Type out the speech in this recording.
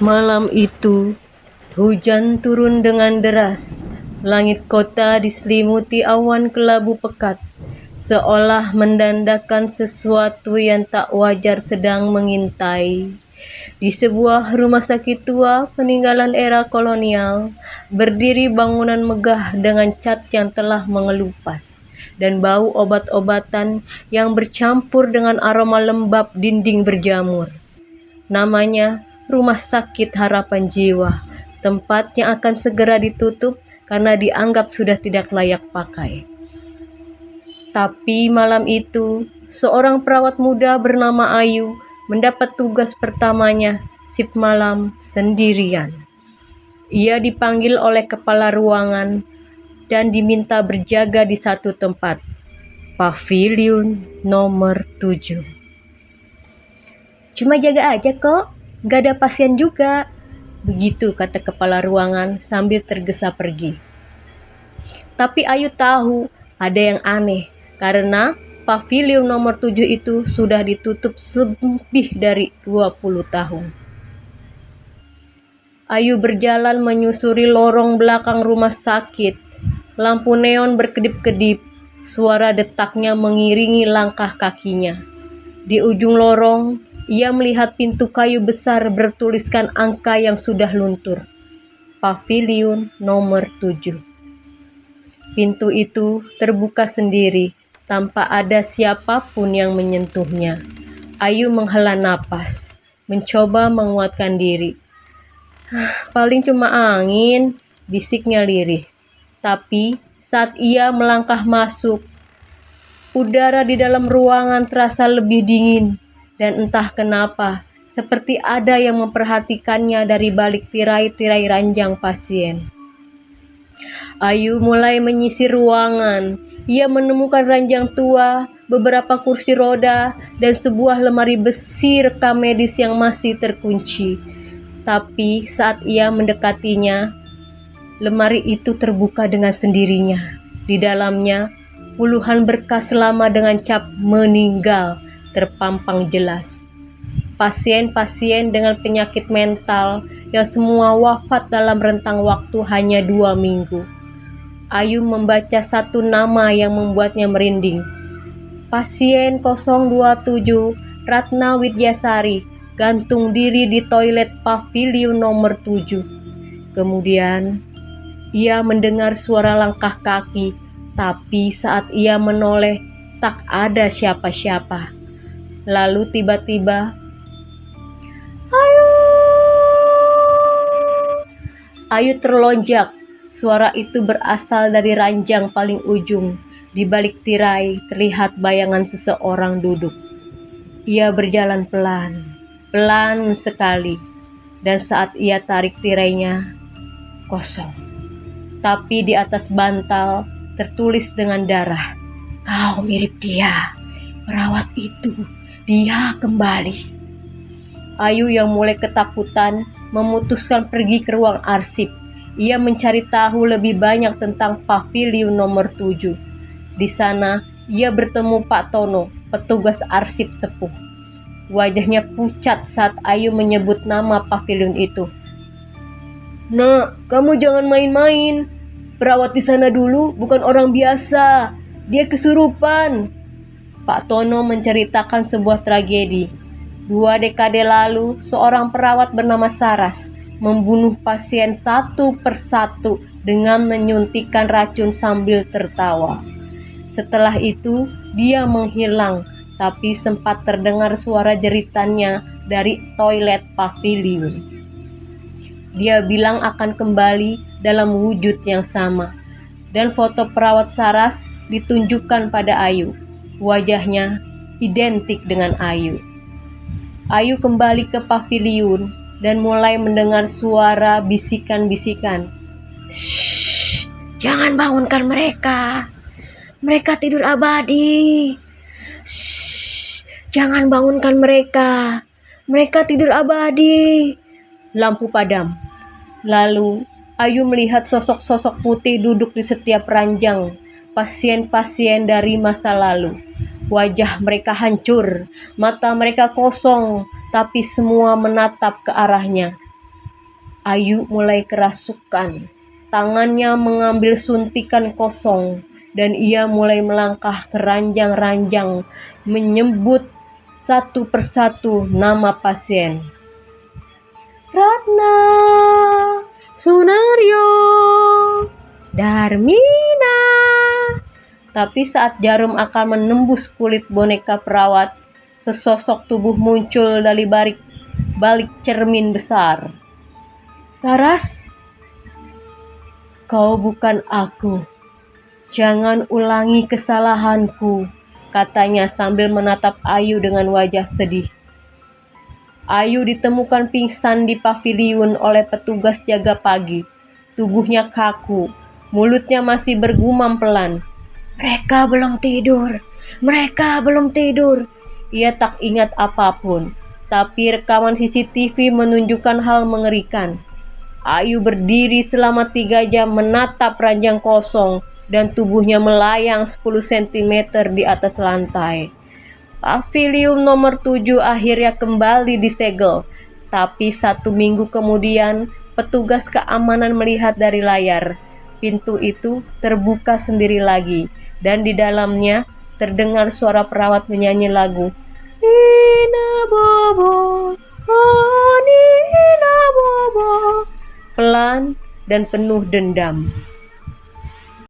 Malam itu, hujan turun dengan deras. Langit kota diselimuti awan kelabu pekat, seolah mendandakan sesuatu yang tak wajar sedang mengintai. Di sebuah rumah sakit tua peninggalan era kolonial, berdiri bangunan megah dengan cat yang telah mengelupas dan bau obat-obatan yang bercampur dengan aroma lembab dinding berjamur. Namanya Rumah Sakit Harapan Jiwa, tempat yang akan segera ditutup karena dianggap sudah tidak layak pakai. Tapi malam itu, seorang perawat muda bernama Ayu mendapat tugas pertamanya, shift malam sendirian. Ia dipanggil oleh kepala ruangan dan diminta berjaga di satu tempat, pavilion nomor 7. Cuma jaga aja kok, gak ada pasien juga. Begitu kata kepala ruangan sambil tergesa pergi. Tapi Ayu tahu ada yang aneh, karena pavilion nomor 7 itu sudah ditutup lebih dari 20 tahun. Ayu berjalan menyusuri lorong belakang rumah sakit. Lampu neon berkedip-kedip, suara detaknya mengiringi langkah kakinya. Di ujung lorong, ia melihat pintu kayu besar bertuliskan angka yang sudah luntur. Pavilion nomor 7. Pintu itu terbuka sendiri, tanpa ada siapapun yang menyentuhnya. Ayu menghela napas, mencoba menguatkan diri. Paling cuma angin, bisiknya lirih. Tapi saat ia melangkah masuk, udara di dalam ruangan terasa lebih dingin. Dan entah kenapa, seperti ada yang memperhatikannya dari balik tirai-tirai ranjang pasien. Ayu mulai menyisir ruangan. Ia menemukan ranjang tua, beberapa kursi roda, dan sebuah lemari besi rekam medis yang masih terkunci. Tapi saat ia mendekatinya, lemari itu terbuka dengan sendirinya. Di dalamnya, puluhan berkas lama dengan cap meninggal terpampang jelas. Pasien-pasien dengan penyakit mental yang semua wafat dalam rentang waktu hanya 2 minggu. Ayu membaca satu nama yang membuatnya merinding. Pasien 027 Ratna Widyasari gantung diri di toilet pavilion nomor 7. Kemudian ia mendengar suara langkah kaki, tapi saat ia menoleh tak ada siapa-siapa. Lalu tiba-tiba, Ayu terlonjak. Suara itu berasal dari ranjang paling ujung. Di balik tirai terlihat bayangan seseorang duduk. Ia berjalan pelan sekali. Dan saat ia tarik tirainya, kosong. Tapi di atas bantal tertulis dengan darah, "Kau mirip dia, perawat itu. Dia kembali." Ayu yang mulai ketakutan memutuskan pergi ke ruang arsip. Ia mencari tahu lebih banyak tentang pavilion nomor 7. Di sana, ia bertemu Pak Tono, petugas arsip sepuh. Wajahnya pucat saat Ayu menyebut nama pavilion itu. "Nak, kamu jangan main-main. Perawat di sana dulu bukan orang biasa. Dia kesurupan." Pak Tono menceritakan sebuah tragedi. 2 dekade lalu, seorang perawat bernama Saras membunuh pasien satu persatu dengan menyuntikkan racun sambil tertawa. Setelah itu, dia menghilang, tapi sempat terdengar suara jeritannya dari toilet pavilion. Dia bilang akan kembali dalam wujud yang sama, dan foto perawat Saras ditunjukkan pada Ayu. Wajahnya identik dengan Ayu. Ayu kembali ke pavilion dan mulai mendengar suara bisikan-bisikan. "Shh, jangan bangunkan mereka. Mereka tidur abadi. Shh, jangan bangunkan mereka. Mereka tidur abadi." Lampu padam. Lalu Ayu melihat sosok-sosok putih duduk di setiap ranjang. Pasien-pasien dari masa lalu. Wajah mereka hancur, mata mereka kosong, tapi semua menatap ke arahnya. Ayu mulai kerasukan. Tangannya mengambil suntikan kosong dan ia mulai melangkah ke ranjang-ranjang menyebut satu persatu nama pasien. Ratna, Sunaryo, Darmina. Tapi saat jarum akan menembus kulit boneka perawat, sesosok tubuh muncul dari balik cermin besar. Saras, kau bukan aku. Jangan ulangi kesalahanku, katanya sambil menatap Ayu dengan wajah sedih. Ayu ditemukan pingsan di paviliun oleh petugas jaga pagi. Tubuhnya kaku, mulutnya masih bergumam pelan. Mereka belum tidur, mereka belum tidur. Ia tak ingat apapun, tapi rekaman CCTV menunjukkan hal mengerikan. Ayu berdiri selama 3 jam menatap ranjang kosong dan tubuhnya melayang 10 cm di atas lantai. Paviliun nomor 7 akhirnya kembali disegel, tapi 1 minggu kemudian petugas keamanan melihat dari layar. Pintu itu terbuka sendiri lagi dan di dalamnya terdengar suara perawat menyanyi lagu Nina Bobo, oh Nina Bobo, pelan dan penuh dendam.